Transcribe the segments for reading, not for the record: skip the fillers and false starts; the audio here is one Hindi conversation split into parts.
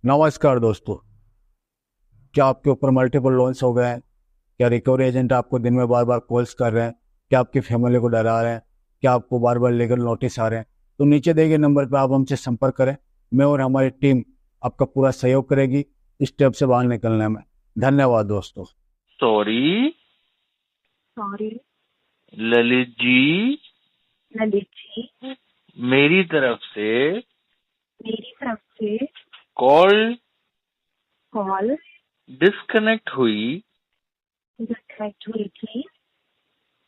नमस्कार दोस्तों। क्या आपके ऊपर मल्टीपल लोन्स हो गए हैं? क्या रिकवरी एजेंट आपको दिन में बार बार कॉल्स कर रहे हैं? क्या आपकी फैमिली को डरा रहे हैं? क्या आपको बार बार लीगल नोटिस आ रहे हैं? तो नीचे दिए गए नंबर पर आप हमसे संपर्क करें। मैं और हमारी टीम आपका पूरा सहयोग करेगी इस स्टेप से बाहर निकलने में। धन्यवाद दोस्तों। सॉरी सॉरी ललित जी, ललित जी, मेरी तरफ से मेरी तरफ से कॉल कॉल डिस्कनेक्ट हुई। डिस्कनेक्ट हुई थी।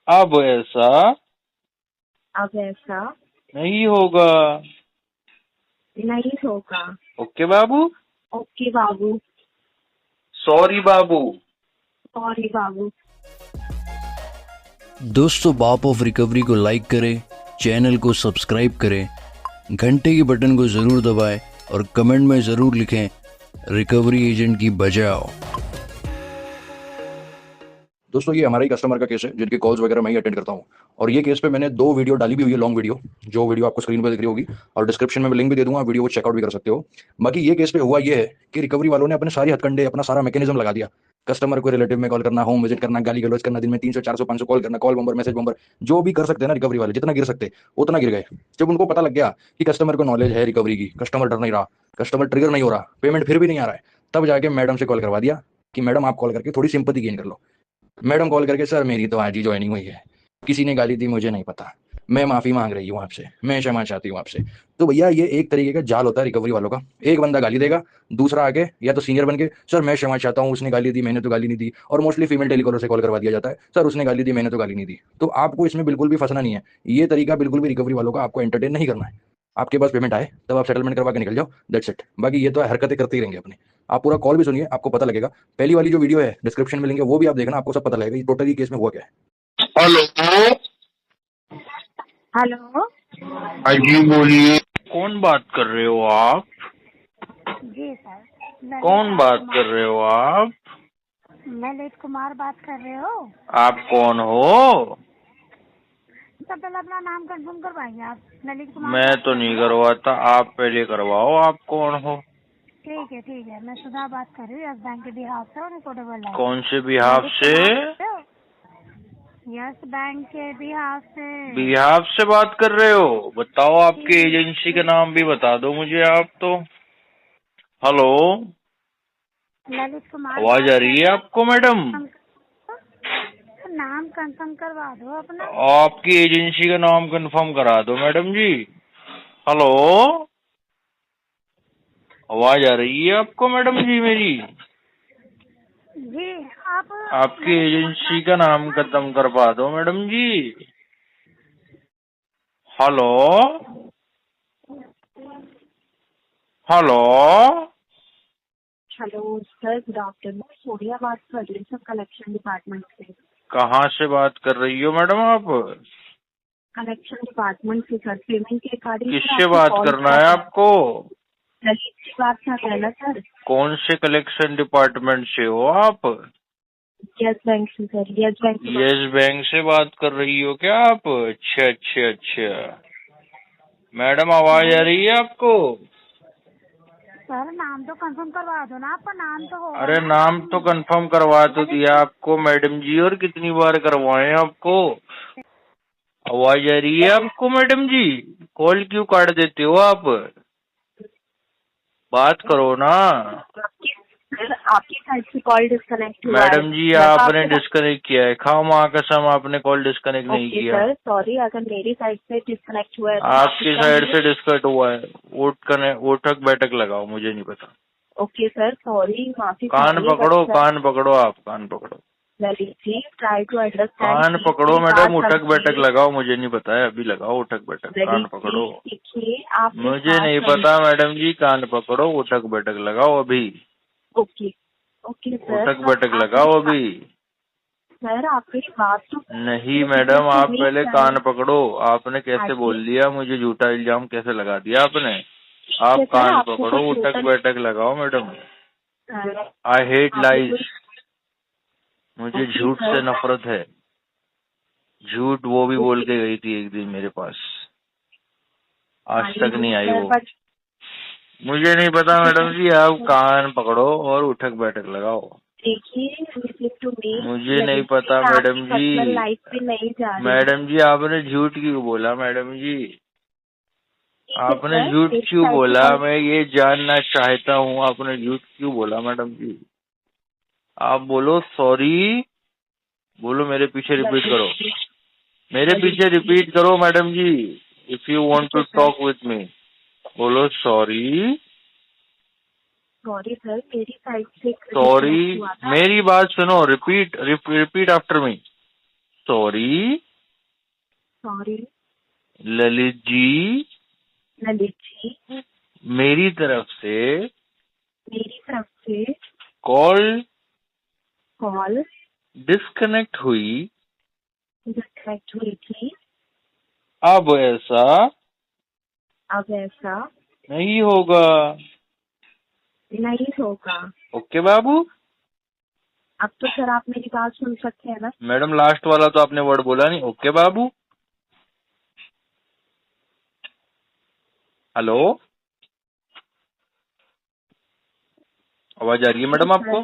अब ऐसा अब ऐसा नहीं होगा। नहीं होगा। ओके बाबू। ओके बाबू। सॉरी बाबू। सॉरी बाबू। दोस्तों, बाप ऑफ रिकवरी को लाइक करें, चैनल को सब्सक्राइब करें, घंटे के बटन को ज़रूर दबाएं और कमेंट में ज़रूर लिखें रिकवरी एजेंट की बजाओ। दोस्तों, ये हमारा ही कस्टमर का केस है जिनके कॉल्स वगैरह मैं ही अटेंड करता हूँ। और ये केस पे मैंने 2 वीडियो डाली भी हुई है, लॉन्ग वीडियो, जो वीडियो आपको स्क्रीन पर दिख रही होगी, और डिस्क्रिप्शन में मैं लिंक भी दे दूंगा, वीडियो को चेकआउट भी कर सकते हो। बाकी ये केस पे हुआ ये है कि रिकवरी वालों ने अपने सारे हथकंडे, अपना सारा मैकेनिज्म लगा दिया। कस्टमर को रिलेटिव में कॉल करना, होम विजिट करना, गाली गलौज करना, दिन में 300 400 500 कॉल करना, कॉल बम्बर, मैसेज बम्बर, जो भी कर सकते हैं ना रिकवरी वाले, जितना गिर सकते उतना गिर गए। जब उनको पता लग गया कि कस्टमर को नॉलेज है रिकवरी की, कस्टमर डर नहीं रहा, कस्टमर ट्रिगर नहीं हो रहा, पेमेंट फिर भी नहीं आ रहा है, तब जाके मैडम से कॉल करवा दिया कि मैडम आप कॉल करके थोड़ी सिंपैथी गेन कर लो। मैडम कॉल करके, सर मेरी तो आज ही ज्वाइनिंग हुई है, किसी ने गाली दी मुझे नहीं पता, मैं माफी मांग रही हूँ आपसे, मैं क्षमा चाहती हूँ आपसे। तो भैया ये एक तरीके का जाल होता है रिकवरी वालों का। एक बंदा गाली देगा, दूसरा आके या तो सीनियर बन के, सर मैं क्षमा चाहता हूँ, उसने गाली दी, मैंने तो गाली नहीं दी। और मोस्टली फीमेल टेलीकॉलर से कॉल करवा दिया जाता है, सर उसने गाली दी, मैंने तो गाली नहीं दी। तो आपको इसमें बिल्कुल भी फंसना नहीं है। ये तरीका बिल्कुल भी रिकवरी वालों का आपको एंटरटेन नहीं करना है। आपके पास पेमेंट आए तब आप सेटलमेंट करवा के निकल जाओ, दैट्स इट। बाकी ये तो हरकतें करते ही रहेंगे अपने। आप पूरा कॉल भी सुनिए, आपको पता लगेगा। पहली वाली जो वीडियो है डिस्क्रिप्शन में लिंक है, वो भी आप देखना, आपको सब पता लगेगा टोटली केस में हुआ क्या है। हेलो। हेलो। हाँ जी बोलिए। कौन बात कर रहे हो आप? जी सर, कौन बात कर रहे हो आप? ललित कुमार बात कर रहे हो? आप कौन हो? सब पहले अपना नाम कंफर्म करवाइए। आप ललित कुमार मैं बात तो कर नहीं रहे हो? करवाता, आप पहले करवाओ। आप कौन हो? ठीक है, मैं सुधा बात कर रही हूँ यस बैंक के बिहाफ से और रिपोर्टेबल है। कौन से बिहाफ ललित से? कुमार बोल रहे हो? यस बैंक के बिहाफ से। बिहाफ से बात कर रहे हो? बताओ आपकी जी, एजेंसी का नाम भी बता दो मुझे आप तो। हेलो, ललित कुमार आवाज बात आ कर रही है रहे हो? आपको मैडम? नाम कंफर्म करवा दो अपना। आपकी एजेंसी का नाम कंफर्म करा दो मैडम जी। हेलो, आवाज आ रही है आपको मैडम जी मेरी? जी, आप आपकी ललित कुमार एजेंसी बात का कर रहे नाम हो ना? खत्म करवा दो मैडम जी। Hello, hello, hello sir, good afternoon. Sonia बात कर रही हूँ सर, कलेक्शन डिपार्टमेंट से। कहाँ से बात कर रही हो मैडम आप? कलेक्शन डिपार्टमेंट से सर, पेमेंट के रिगार्डिंग सर किससे आपको बात कॉल करना किया है था। आपको? ललित से बात कर रहे हैं ना सर? कौन से कलेक्शन डिपार्टमेंट से हो आप? यस बैंक से सर, यस बैंक से बात। यस बैंक से बात कर रही हो क्या आप? अच्छा अच्छा अच्छा। मैडम आवाज आ नहीं रही है आपको? सर नाम तो कंफर्म करवा दो ना, आपका नाम तो होगा अरे ना। नाम तो कंफर्म करवा तो ललित दिया आपको मैडम जी, और कितनी बार करवाएं आपको? आवाज आ रही है आपको मैडम जी? कॉल क्यों काट देते हो आप? बात करो ना। आपकी सर, आपकी साइड से कॉल डिस्कनेक्ट हुआ है। मैडम जी मैं तो आपने आपके डिस्कनेक्ट किया है, खामा कसम आपने कॉल डिस्कनेक्ट नहीं ओके किया। सर, सॉरी अगर मेरी साइड से डिस्कनेक्ट हुआ है तो माफी आपकी साइड चाहूंगी। से डिस्कनेक्ट हुआ है। उठक बैठक लगाओ, मुझे नहीं पता। ओके सर, सॉरी, माफी कान चाहूंगी बट पकड़ो, सर, कान पकड़ो, आप कान पकड़ो। Lalit ji try to understand, कान प्लीज पकड़ो मेरी बात मैडम, उठक बैठक समझिए। लगाओ, मुझे नहीं पता है, अभी लगाओ उठक बैठक, कान ललित जी पकड़ो। देखिए, आप मेरी मुझे बात नहीं पता समझिए। मैडम जी, कान पकड़ो, उठक बैठक लगाओ अभी। ओके। ओके सर, उठक बट बैठक आप लगाओ मेरी अभी। सर आप मेरी बात तो नहीं मैं मैडम, आप सुन ही पहले रही कान हूँ। पकड़ो। आपने हाँ कैसे जी, बोल दिया मुझे? झूठा इल्जाम कैसे लगा दिया आपने? ठीक है आप सर, कान आपको पकड़ो, कोई उठक झूठा बैठक लगाओ मैडम। अ, आई हेट आपने लाइज। कोई मुझे ओके झूठ से सर। नफरत है। झूठ वो भी बोल ओके के गई थी एक दिन मेरे पास, आई आज तक नो नहीं आई सर, वो। बट मुझे नहीं पता मैडम जी, आप कान पकड़ो और उठक बैठक लगाओ। देखिए लिसन टू मी, मुझे नहीं पता मैडम पर्सनल जी। लाइफ पे नहीं जा रही। मैडम जी आपने झूठ क्यों बोला मैडम जी? ठीक है आपने सर, झूठ मेरी क्यों साइड से बोला? मैं ये जानना चाहता हूँ, आपने झूठ क्यों बोला मैडम जी? आप बोलो सॉरी, बोलो मेरे पीछे रिपीट करो, मेरे पीछे रिपीट करो madam ji. If you want to talk with me, बोलो सॉरी। सॉरी सर, मेरी साइड से सॉरी, disconnect हुआ था। मेरी बात सुनो, repeat after me. Sorry sorry Lalit ji, Lalit ji, मेरी तरफ से मेरी तरफ से कॉल कॉल डिस्कनेक्ट हुई। डिस्कनेक्ट हुई थी। अब ऐसा अब ऐसा नहीं होगा। नहीं होगा। ओके बाबू। अब तो सर आप मेरी बात सुन सकते हैं ना? मैडम लास्ट वाला तो आपने वर्ड बोला नहीं, ओके बाबू। हेलो, आवाज आ रही है मैडम आपको?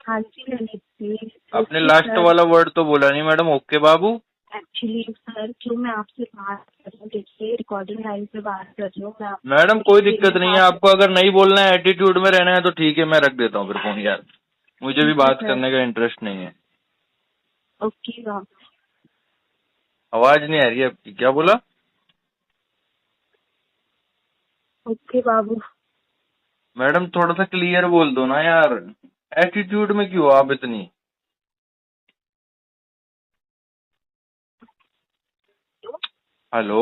हाँ जी ललित जी। आपने लास्ट वाला वर्ड तो बोला नहीं मैडम, ओके बाबू। एक्चुअली सर जो मैं आपसे बात कर रही हूँ, देखिए रिकॉर्डिंग लाइन पे बात कर रही हूँ मैं मैडम कोई दिक्कत नहीं है, आपको अगर नहीं बोलना है, एटीट्यूड में रहना है तो ठीक है, मैं रख देता हूँ फिर फोन यार, मुझे भी बात करने का इंटरेस्ट नहीं है। ओके बाबू। आवाज नहीं आ रही है आपकी, क्या बोला? ओके बाबू। मैडम थोड़ा सा क्लियर बोल दो ना यार, एटीट्यूड में क्यों आप इतनी? हेलो,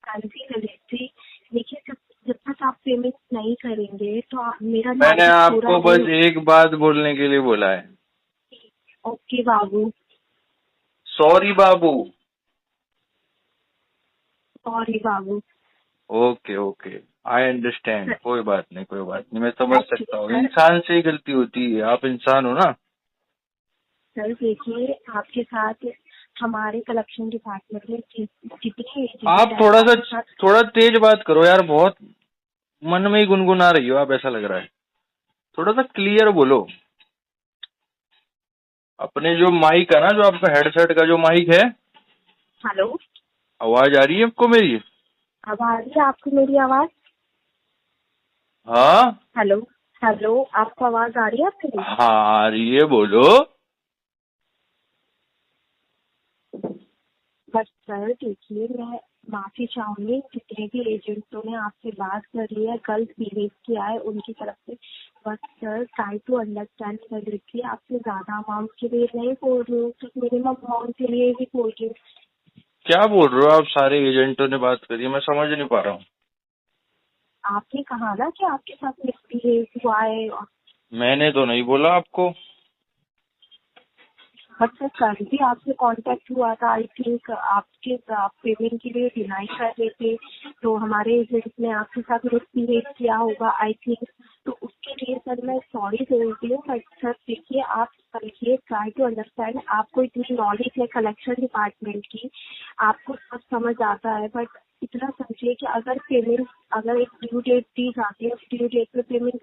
हाँ जी ललित जी, देखिए जब तक आप पेमेंट नहीं करेंगे तो मेरा मैंने लाइफ आपको पूरा बस एक बात बोलने के लिए बोला है। Okay Babu. Sorry Babu. Sorry Babu. Okay okay, I understand, कोई बात नहीं कोई बात नहीं, मैं समझ सकता हूँ, इंसान से ही गलती होती है, आप इंसान हो ना। सर देखिए आपके साथ हमारे कलेक्शन डिपार्टमेंट में कितने आप थोड़ा तेज बात करो यार, बहुत मन में ही गुनगुना रही हो आप, ऐसा लग रहा है। थोड़ा सा क्लियर बोलो। अपने जो माइक है ना, जो आपका हेडसेट का जो माइक है, हेलो, आवाज आ रही है आपको मेरी? अब आ रही है आपको मेरी आवाज? हाँ हेलो हेलो, आपको आवाज आ रही है आपके लिए? हाँ आ रही है, बोलो। बस सर देखिए मैं माफी चाहूंगी, जितने भी एजेंटों ने आपसे बात कर ली है, गलत बिहेव किया है उनकी तरफ से। बस सर ट्राई टू अंडरस्टैंड कर लीजिए, आपसे ज्यादा अमाउंट के लिए नहीं बोल रही हूँ, तो मिनिमम अमाउंट के लिए भी बोल रही हूँ। क्या बोल रहे हो आप? सारे एजेंटों ने बात करी है, मैं समझ नहीं पा रहा हूँ। आपने कहा ना कि आपके साथ मिसबिहेव हुआ है। मैंने तो नहीं बोला आपको। बट सर कल भी आपसे कांटेक्ट हुआ था, आई थिंक आपके आप पेमेंट के लिए डिनाई कर रहे थे, तो हमारे एजेंट ने आपके साथ मिसबिहेव किया होगा आई थिंक। तो उसके लिए सर मैं सॉरी बोलती हूँ, बट सर देखिए आप समझिए, ट्राई टू अंडरस्टैंड, आपको इतनी नॉलेज है कलेक्शन डिपार्टमेंट की, आपको सब समझ आता है, बट इतना समझिए कि अगर एक ड्यू डेट दी जाती है, उस ड्यू डेट पे पेमेंट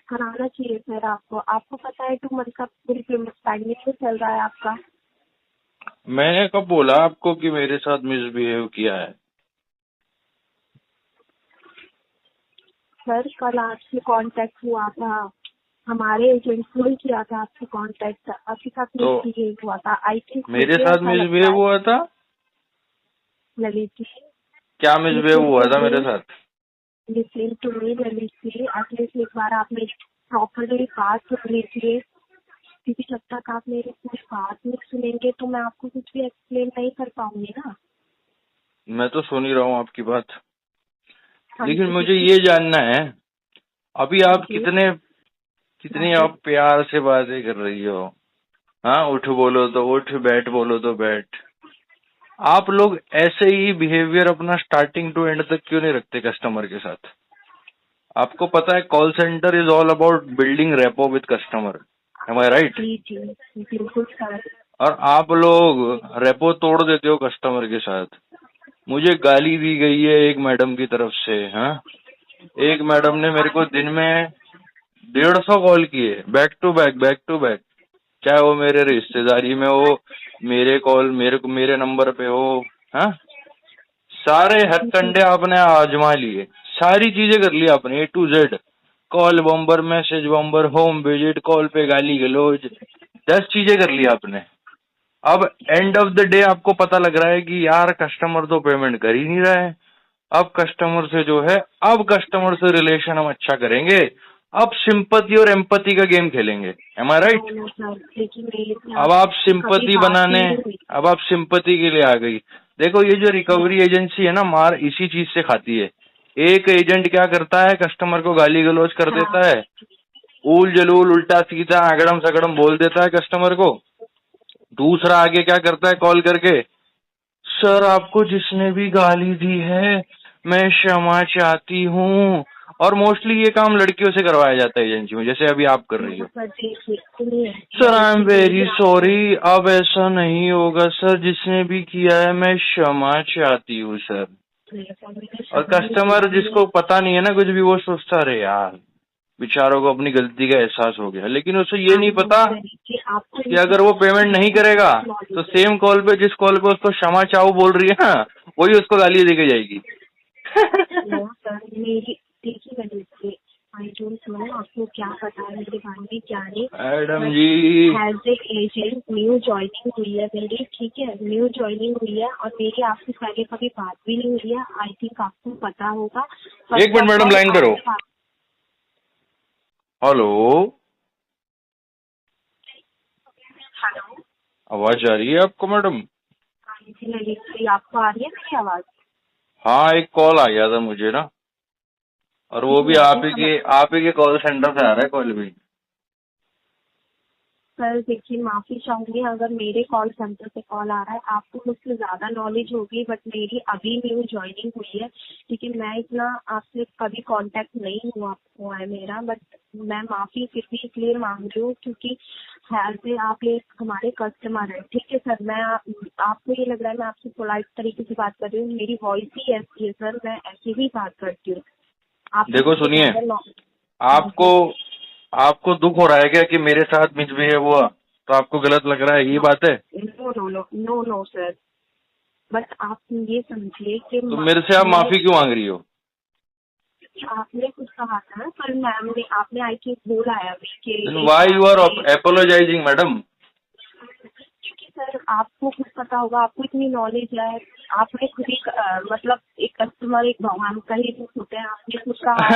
कराना चाहिए सर आपको। आपको पता है 2 मंथ का बिल पेमेंट पेंडिंग में चल रहा है आपका। मैंने कब बोला आपको कि मेरे साथ मिसबिहेव किया है? सर कल आपसे कांटेक्ट हुआ था, हमारे एजेंट ने ही किया था आपसे कांटेक्ट, आपके साथ तो मिसबिहेव हुआ था आई थिंक। मेरे साथ मिसबिहेव हुआ था? ललित जी, क्या मिसबिहेव हुआ था मेरे साथ? Listen to me Lalit ji, at least एक बार आप मेरी प्रॉपरली बात सुन लीजिए, क्योंकि जब तक आप मेरी पूरी बात नहीं सुनेंगे तो मैं आपको कुछ भी एक्सप्लेन नहीं कर पाऊंगी ना। मैं तो सुन ही रहा हूँ आपकी बात, हाँ लेकिन जी, मुझे ये जानना है, अभी आप जी। कितनी आप प्यार से बातें कर रही हो। हाँ, उठ बोलो तो उठ, बैठ बोलो तो बैठ। आप लोग ऐसे ही बिहेवियर अपना स्टार्टिंग टू एंड तक क्यों नहीं रखते कस्टमर के साथ? आपको पता है call centre is all about building rapport with customer, am I right? जी जी बिल्कुल सर। और आप लोग रेपो तोड़ देते हो कस्टमर के साथ। मुझे गाली दी गई है एक मैडम की तरफ से, हाँ, एक मैडम ने मेरे को दिन में 150 कॉल किए, बैक टू बैक, चाहे वो मेरे रिश्तेदारी में हो, मेरे कॉल मेरे नंबर पे हो। हाँ, सारे हथकंडे आपने आजमा लिए, सारी चीजें कर ली आपने A to Z, call बम्बर, message बम्बर, home visit, call पे गाली गलौज, 10 चीजें कर ली आपने। अब एंड ऑफ द डे आपको पता लग रहा है कि यार कस्टमर तो पेमेंट कर ही नहीं रहा है। अब कस्टमर से जो है, अब कस्टमर से रिलेशन हम अच्छा करेंगे, अब सिंपैथी और एम्पैथी का गेम खेलेंगे। M I right? No sir, लेकिन मेरे से अब आप कभी सिंपैथी बात बनाने, ही नहीं हुई। अब आप सिंपैथी के लिए आ गई। देखो ये जो रिकवरी एजेंसी है ना, मार इसी चीज से खाती है। एक एजेंट क्या करता है, कस्टमर को गाली गलौज कर देता है, ऊल जलूल उल्टा सीधा अगड़म सगड़म बोल देता है कस्टमर को। दूसरा आगे क्या करता है, कॉल करके, सर आपको जिसने भी गाली दी है मैं क्षमा चाहती हूँ। और मोस्टली ये काम लड़कियों से करवाया जाता है एजेंसी में, जैसे अभी आप कर रही हो। सर देखिए, सुनिए, सर आई एम वेरी आप- सॉरी, अब ऐसा नहीं होगा सर, जिसने भी किया है मैं क्षमा चाहती हूँ सर। और कस्टमर जिसको पता नहीं है ना कुछ भी, वो सोचता रहे यार बेचारों को अपनी गलती का एहसास हो गया, लेकिन उसे ये नहीं पता कि अगर वो पेमेंट नहीं करेगा तो सेम कॉल पे, जिस कॉल पे उसको क्षमा चाहू बोल रही है ना, वही उसको गाली देके जाएगी। नो सर, मेरी देखिए देखिए, आई डोंट नो आपको क्या पता है मेरे बारे में, क्या नहीं। Madam ji, as a agent new joining हुई है मेरी, ठीक है, न्यू ज्वाइनिंग हुई है और मेरी आपसे पहले कभी बात भी नहीं हुई है। आई थिंक आपको पता होगा। एक मिनट मैडम, लाइन पे रहो। हेलो, हेलो, आवाज आ रही है आपको मैडम? जी आपको आ रही है मेरी आवाज? हाँ, एक कॉल आ गया था मुझे ना, और वो भी आप ही के कॉल सेंटर से आ रहा है कॉल भी। सर देखिए, माफी चाहूंगी अगर मेरे कॉल सेंटर से कॉल आ रहा है। आपको मुझसे ज्यादा नॉलेज होगी, बट मेरी अभी न्यू ज्वाइनिंग हुई है, ठीक है। मैं इतना आपसे कभी कांटेक्ट नहीं हुआ है मेरा, बट मैं माफी फिर भी इसलिए मांग रही हूँ क्योंकि ख्याल से आप एक हमारे कस्टमर है, ठीक है सर। मैं आपको ये लग रहा है मैं आपसे पोलाइट तरीके से बात कर रही हूँ, मेरी वॉइस ही ऐसी है सर, मैं ऐसे ही बात करती हूँ। आप देखो सुनिए, आपको दुख हो रहा है क्या कि मेरे साथ मिसबिहेव हुआ, तो आपको गलत लग रहा है, ये बात है? No no no no no sir, but आप ये समझिए कि तो मेरे से आप माफी क्यों मांग रही हो? आपने कुछ कहा था पर मैम ने, आपने आई थिंक बोला है अभी कि why you are apologising madam? क्योंकि सर आपको कुछ पता होगा, आपको इतनी नॉलेज है, आपने खुद ही मतलब एक कस्टमर एक भगवान का ही रूप होते हैं, आपने कुछ कहा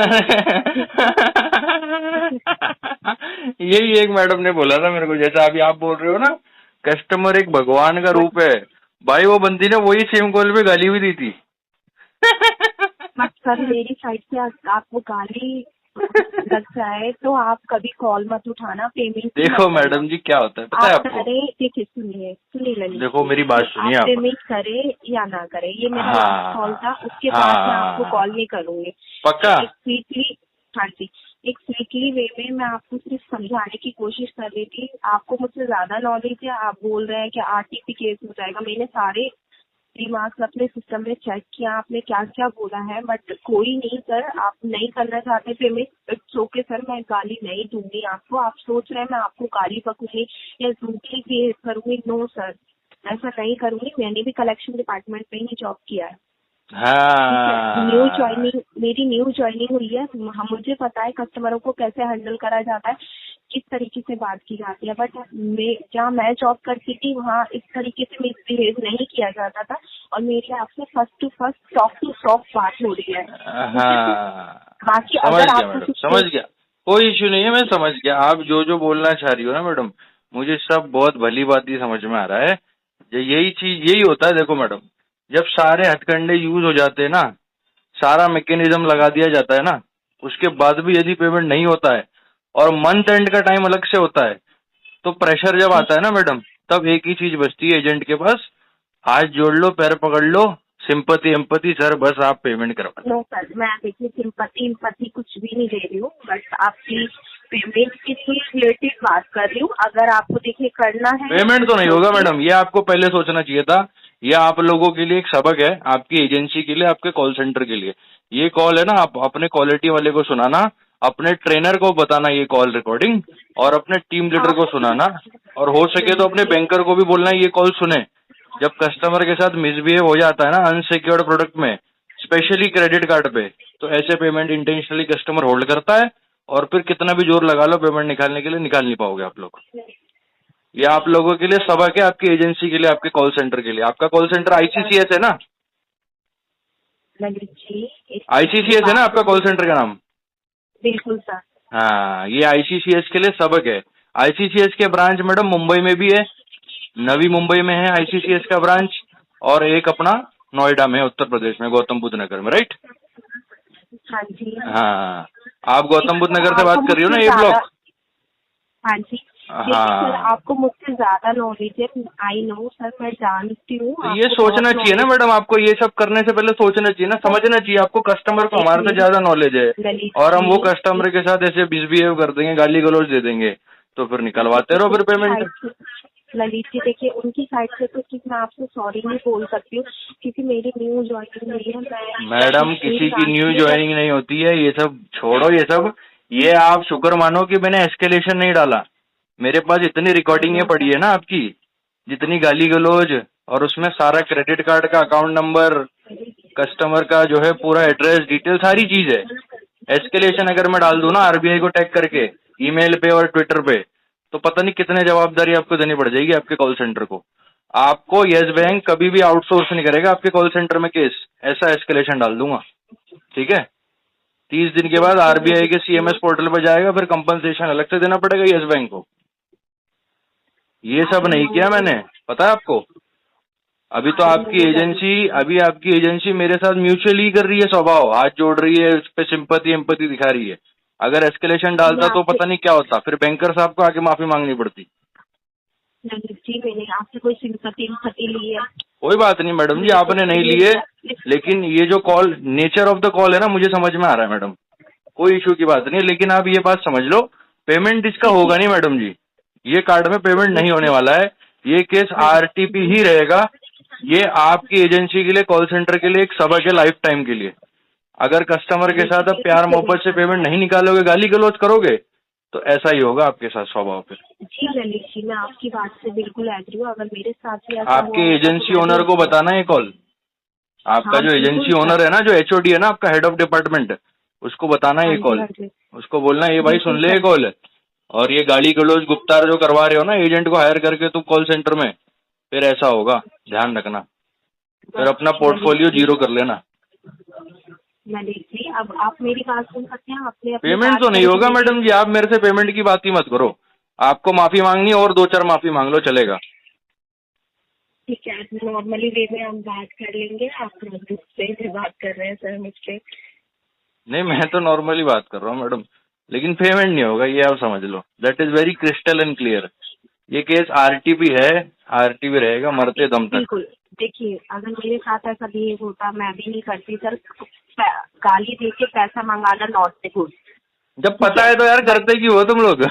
यही एक मैडम ने बोला था मेरे को, जैसा अभी आप बोल रहे हो ना, कस्टमर एक भगवान का रूप है। भाई वो बंदी ने वही सेम कॉल पे गाली भी दी थी। बट सर मेरी साइड से आपको गाली लग जाए तो आप कभी कॉल मत उठाना, पेमेंट। देखो मैडम जी क्या होता है पता है आपको? देखिए सुनिए ललित, देखो मेरी बात सुनिए आप। पेमेंट करे या ना करे, ये मेरा हाँ, लास्ट कॉल था, उसके बाद मैं आपको कॉल नहीं करूंगी। पक्का? एक स्वीटली, हाँ जी, एक स्वीटली वे में मैं आपको सिर्फ समझाने की कोशिश कर रही थी। आपको मुझसे ज्यादा नॉलेज है, आप बोल रहे हैं कि आरटीपी केस हो जाएगा। मैंने सारे रिमार्क्स अपने सिस्टम में चेक किया, आपने क्या क्या बोला है, बट कोई नहीं सर, आप नहीं करना चाहते पेमेंट, इट्स ओके सर, मैं गाली नहीं दूंगी आपको। आप सोच रहे हैं मैं आपको गाली बकूंगी या रूडली बिहेव करूंगी, नो सर, ऐसा नहीं करूंगी। मैंने भी कलेक्शन डिपार्टमेंट में ही जॉब किया है। न्यू ज्वाइनिंग, मेरी न्यू ज्वाइनिंग हुई है, मुझे पता है कस्टमरों को कैसे हैंडल करा जाता है, किस तरीके से बात की जाती है। बट जहाँ मैं जॉब करती थी वहाँ इस तरीके से मिसबिहेव नहीं किया जाता था, और मेरी आपसे फर्स्ट टू सॉफ्ट बात हो रही है। बाकी अगर आपको समझ गया, कोई इश्यू नहीं है, मैं समझ गया आप जो बोलना चाह रही हो ना मैडम, मुझे सब बहुत भली बात ही समझ में आ रहा है। यही होता है। देखो मैडम, जब सारे हथकंडे यूज हो जाते हैं ना, सारा मैकेनिज्म लगा दिया जाता है ना, उसके बाद भी यदि पेमेंट नहीं होता है और मंथ एंड का टाइम अलग से होता है, तो प्रेशर जब आता है ना मैडम, तब एक ही चीज बचती है एजेंट के पास, हाथ जोड़ लो, पैर पकड़ लो, सिंपैथी एम्पैथी सर, बस आप पेमेंट करवा दो। नो सर, मैं देखिए सिंपैथी एम्पैथी कुछ भी नहीं दे रही हूँ, बट आपकी पेमेंट के रिलेटेड बात कर रही हूँ। अगर आपको देखिए करना है, पेमेंट तो नहीं होगा मैडम, ये आपको पहले सोचना चाहिए था ये आप लोगों के लिए एक सबक है, आपकी एजेंसी के लिए, आपके कॉल सेंटर के लिए। ये कॉल है ना, आप अपने क्वालिटी वाले को सुनाना, अपने ट्रेनर को बताना ये कॉल रिकॉर्डिंग, और अपने टीम लीडर को सुनाना, और हो सके तो अपने बैंकर को भी बोलना ये कॉल सुने। जब कस्टमर के साथ मिसबिहेव हो जाता है ना अनसिक्योर्ड प्रोडक्ट में, स्पेशली क्रेडिट कार्ड पे, तो ऐसे पेमेंट इंटेंशनली कस्टमर होल्ड करता है, और फिर कितना भी जोर लगा लो पेमेंट निकालने के लिए, निकाल नहीं पाओगे आप लोग। ये आप लोगों के लिए सबक है, आपकी एजेंसी के लिए, आपके कॉल सेंटर के लिए। आपका कॉल सेंटर आईसीसीएस है ना? ललित जी, आईसीसीएस है ना आपका कॉल सेंटर का नाम? बिल्कुल सर। हाँ, ये आईसीसीएस के लिए सबक है। आईसीसीएस के ब्रांच मैडम मुंबई में भी है, नवी मुंबई में है आईसीसीएस का ब्रांच, और एक अपना नोएडा में है, उत्तर प्रदेश में, गौतम बुद्ध नगर में, राइट? हाँ जी। हाँ, आप गौतम बुद्ध नगर से बात कर रही हो ना, ये ब्लॉक? हाँ जी। देखिए सर, आपको मुझसे ज्यादा नॉलेज है, आई नो सर, मैं जानती हूँ। तो ये सोचना चाहिए ना मैडम, आपको ये सब करने से पहले सोचना चाहिए ना, समझना चाहिए आपको कस्टमर को हमारे से ज्यादा नॉलेज है, और हम वो कस्टमर के साथ ऐसे मिसबिहेव कर देंगे, गाली गलौज दे देंगे, तो फिर निकलवाते रहो फिर पेमेंट। ललित जी देखिए, उनकी साइड से तो ठीक, मैं आपसे सॉरी नहीं बोल सकती हूँ, क्योंकि मेरी न्यू ज्वाइनिंग हुई है। मैडम किसी की न्यू ज्वाइनिंग नहीं होती है, ये सब छोड़ो, ये सब। ये आप शुक्र मानो कि मैंने एस्केलेशन नहीं डाला। मेरे पास इतनी रिकॉर्डिंग पड़ी है ना आपकी, जितनी गाली गलौज, और उसमें सारा क्रेडिट कार्ड का अकाउंट नंबर, कस्टमर का जो है पूरा एड्रेस डिटेल, सारी चीज है। एस्केलेशन अगर मैं डाल दूं ना आरबीआई को टैग करके ईमेल पे और ट्विटर पे, तो पता नहीं कितने जवाबदारी आपको देनी पड़ जाएगी आपके कॉल सेंटर को। आपको येस बैंक कभी भी आउटसोर्स नहीं करेगा आपके कॉल सेंटर में केस, ऐसा एस्केलेशन डाल दूंगा, ठीक है? 30 दिन के बाद आरबीआई के सीएमएस पोर्टल पर जाएगा, फिर कंपनसेशन अलग से देना पड़ेगा येस बैंक को। ये सब नहीं किया मैंने, पता है आपको? अभी तो आपकी एजेंसी मेरे साथ म्यूचुअली कर रही है स्वभाव, हाथ जोड़ रही है, उस पर सिंपैथी एम्पैथी दिखा रही है। अगर एस्केलेशन डालता तो पता नहीं क्या होता, फिर बैंकर साहब को आके माफी मांगनी पड़ती। जी मैंने आपसे कोई सिंपैथी ली है? कोई बात नहीं मैडम जी, आपने नहीं लिए, लेकिन ये जो call, nature of the call है ना, मुझे समझ में आ रहा है मैडम, कोई इशू की बात नहीं है। लेकिन आप ये बात समझ लो, पेमेंट इसका होगा नहीं मैडम जी, ये कार्ड में पेमेंट नहीं होने वाला है, ये केस आरटीपी ही रहेगा। ये आपकी एजेंसी के लिए, कॉल सेंटर के लिए एक सबक है लाइफ टाइम के लिए। अगर कस्टमर के साथ आप प्यार मोहब्बत से पेमेंट नहीं निकालोगे, गाली गलौज करोगे, तो ऐसा ही होगा आपके साथ स्वभाव पे। जी ललित जी, मैं आपकी बात से बिल्कुल एग्री हूँ। अगर मेरे साथ भी ऐसा आपके हुआ एजेंसी ओनर को बताना ये कॉल, आपका जो एजेंसी ओनर है ना, जो एचओडी है ना आपका, हेड ऑफ डिपार्टमेंट, उसको बताना ये कॉल, उसको बोलना ये भाई सुन ले ये कॉल, और ये गाली गलौज गुप्तार जो करवा रहे हो ना एजेंट को हायर करके तुम कॉल सेंटर में, फिर ऐसा होगा, ध्यान रखना, फिर अपना पोर्टफोलियो जीरो कर लेना। ललित जी, अब आप मेरी बात सुन सकते हैं? आपने पेमेंट तो नहीं होगा मैडम जी, आप मेरे से पेमेंट की बात ही मत करो। आपको माफी मांगनी है और 2-4 माफी मांग लो, चलेगा। ठीक है, नॉर्मली वे में हम बात कर लेंगे। आप गुस्से से बात कर रहे हैं सर मुझसे? नहीं, मैं तो नॉर्मली बात कर रहा हूँ मैडम, लेकिन पेमेंट नहीं होगा, ये आप समझ लो। That is very crystal and clear. ये केस आरटीपी है, आरटीपी रहेगा मरते दम तक। बिल्कुल, देखिए अगर मेरे साथ ऐसा बिहेव होता, मैं भी नहीं करती सर। गाली दे के पैसा मंगाना नॉट गुड। जब पता है तो यार करते क्यों हो तुम लोग?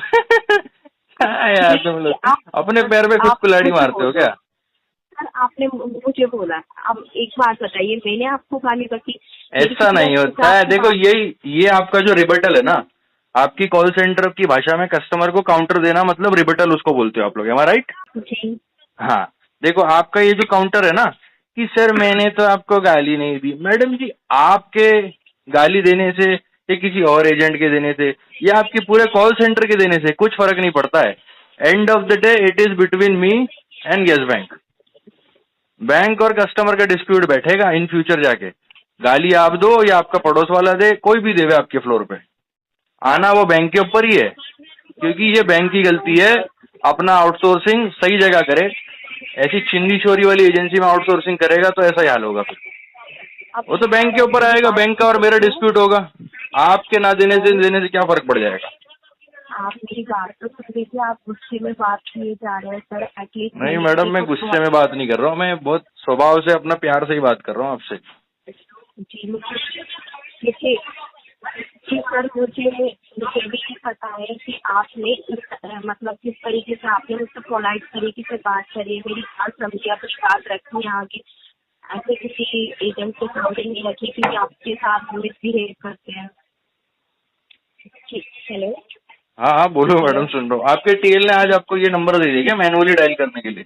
यार तुम लोग अपने पैर पे खुद कुल्हाड़ी मारते हो क्या? सर आपने मुझे बोला, अब एक बात बताइए, मैंने आपको गाली बकी? ऐसा नहीं होता है। देखो ये आपका जो रिबटल है ना, आपकी कॉल सेंटर की भाषा में कस्टमर को काउंटर देना मतलब रिबटल उसको बोलते हो आप लोग, राइट? जी हाँ, देखो आपका ये जो काउंटर है ना कि सर मैंने तो आपको गाली नहीं दी, मैडम जी आपके गाली देने से या किसी और एजेंट के देने से या आपके पूरे कॉल सेंटर के देने से कुछ फर्क नहीं पड़ता है। End of the day it is between me and yes bank. Bank और कस्टमर का डिस्प्यूट बैठेगा इन फ्यूचर जाके। गाली आप दो या आपका पड़ोस वाला दे, कोई भी देवे आपके फ्लोर पे, आना वो बैंक के ऊपर ही है, क्योंकि ये बैंक की गलती है। अपना आउटसोर्सिंग सही जगह करे, ऐसी छिन्नी छोरी वाली एजेंसी में आउटसोर्सिंग करेगा तो ऐसा ही हाल होगा। फिर वो तो बैंक के ऊपर आएगा, बैंक का और मेरा डिस्प्यूट होगा, आपके ना देने से क्या फर्क पड़ जाएगा? आप मेरी बात तो सुन लीजिए, आप गुस्से में बात किए जा रहे हैं सर। एटलीस्ट नहीं मैडम, मैं गुस्से में बात नहीं कर रहा हूँ, मैं बहुत स्वभाव से अपना प्यार से ही बात कर रहा हूँ आपसे। जी देखिए जी सर, मुझे मुझे भी नहीं पता है कि आपने मतलब किस तरीके से आपने मुझसे पोलाइट तरीके से बात करी, मेरी बात समझी, आप बात रखी आगे। ऐसे किसी एजेंट के सामने नहीं रखी कि आपके साथ मिसबिहेव करते हैं। हेलो। हाँ हाँ बोलो मैडम, सुन रहा हूँ। आपके टीएल ने आज आपको ये नंबर दे दिया क्या मैनुअली डायल करने के लिए?